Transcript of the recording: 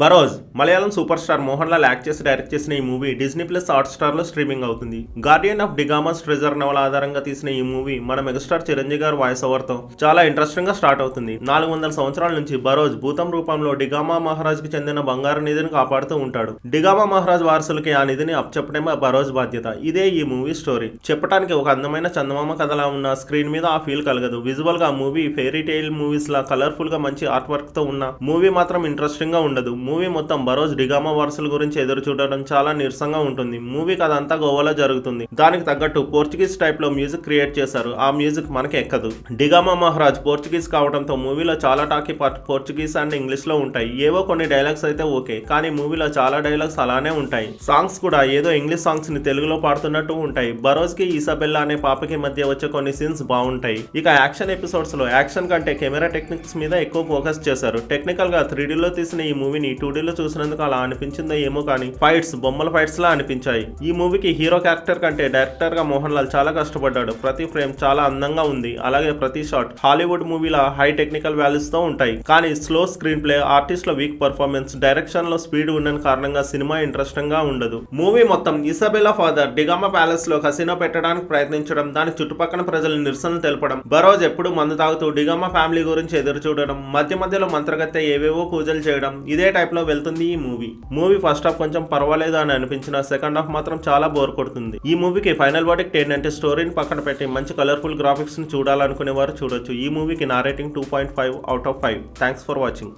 బరోజ్ Malayalam super star Mohan Lal act చేసి direct చేసిన ఈ movie Disney plus Hotstar లో స్ట్రీమింగ్ అవుతుంది. గార్డియన్ ఆఫ్ డిగామాస్ ట్రెజర్ నవల ఆధారంగా తీసిన ఈ మూవీ మన మెగాస్టార్ చిరంజీవి గారు వాయిస్ ఓవర్ తో చాలా ఇంట్రెస్టింగ్ గా స్టార్ట్ అవుతుంది. 400 సంవత్సరాల నుంచి బరోజ్ భూతం రూపంలో డిగామా మహారాజ్ కి చెందిన బంగారు నిధిని కాపాడుతూ ఉంటాడు. డిగామా మహారాజ్ వారసులకి ఆ నిధిని అప్పచెప్పడమే బరోజ్ బాధ్యత. ఇదే ఈ మూవీ స్టోరీ. చెప్పడానికి ఒక అందమైన చందమామ కథలా ఉన్న స్క్రీన్ మీద ఆ ఫీల్ కలగదు. విజువల్ గా మూవీ ఫెయిరీ టైల్ మూవీస్ లా కలర్ఫుల్ గా మంచి ఆర్ట్ వర్క్ తో ఉన్న మూవీ మాత్రం ఇంట్రెస్టింగ్ గా ఉండదు. మూవీ మొత్తం బరోజ్ డిగామా వారసుల గురించి ఎదురు చూడడం చాలా నీరసంగా ఉంటుంది. మూవీ కథ అంతా గోవాలో జరుగుతుంది. దానికి తగ్గట్టు పోర్చుగీస్ టైప్ లో మ్యూజిక్ క్రియేట్ చేశారు. ఆ మ్యూజిక్ మనకి ఎక్కదు. డిగామా మహారాజ్ పోర్చుగీస్ కావడంతో మూవీలో చాలా talkie part Portuguese and English లో ఉంటాయి. ఏవో కొన్ని డైలాగ్స్ అయితే ఓకే, కానీ మూవీలో చాలా డైలాగ్స్ అలానే ఉంటాయి. సాంగ్స్ కూడా ఏదో ఇంగ్లీష్ సాంగ్స్ ని తెలుగులో పాడుతున్నట్టు ఉంటాయి. బరోజ్ కి ఈసాబెల్లా అనే పాపకి మధ్య వచ్చే కొన్ని సీన్స్ బాగుంటాయి. ఇక యాక్షన్ ఎపిసోడ్స్ లో యాక్షన్ కంటే కెమెరా టెక్నిక్స్ మీద ఎక్కువ ఫోకస్ చేశారు. టెక్నికల్ గా 3D లో తీసిన ఈ మూవీని 2D లో చూసినందుకు అలా అనిపించిందో ఏమో కానీ ఫైట్స్ బొమ్మల ఫైట్స్ లా అనిపించాయి. ఈ మూవీకి హీరో క్యారెక్టర్ కంటే డైరెక్టర్ గా మోహన్ లాల్ చాలా కష్టపడ్డాడు. ప్రతి ఫ్రేమ్ చాలా అందంగా ఉంది. అలాగే ప్రతి షాట్ హాలీవుడ్ మూవీలా హై టెక్నికల్ వాల్యూస్ తో ఉంటాయి. కానీ స్లో స్క్రీన్ ప్లే, ఆర్టిస్ట్ లో వీక్ పర్ఫార్మెన్స్, డైరెక్షన్ లో స్పీడ్ ఉన్న కారణంగా సినిమా ఇంట్రెస్టింగ్ గా ఉండదు. మూవీ మొత్తం ఇసాబెల్లా ఫాదర్ డిగామా ప్యాలెస్ లో కసినో పెట్టడానికి ప్రయత్నించడం, దాని చుట్టుపక్కల ప్రజలు నిరసన తెలపడం, బరోజ్ ఎప్పుడు మందు తాగుతూ డిగామా ఫ్యామిలీ గురించి ఎదురు చూడడం, మధ్య మధ్యలో మంత్రగత్తె ఏవేవో పూజలు చేయడం, ఇదే టైప్ లో వెళ్తుంది ఈ మూవీ ఫస్ట్ హాఫ్ కొంచెం పర్వాలేదు అని అనిపించిన సెకండ్ హాఫ్ మాత్రం చాలా బోర్ కొడుతుంది. ఈ మూవీకి ఫైనల్ వర్డిక్ట్ ఏంటంటే స్టోరీని పక్కన పెట్టి మంచి కలర్ఫుల్ గ్రాఫిక్స్ ని చూడాలనుకునే వారు చూడొచ్చు. ఈ మూవీకి నా rating 2.5 out of 5. Thanks for watching.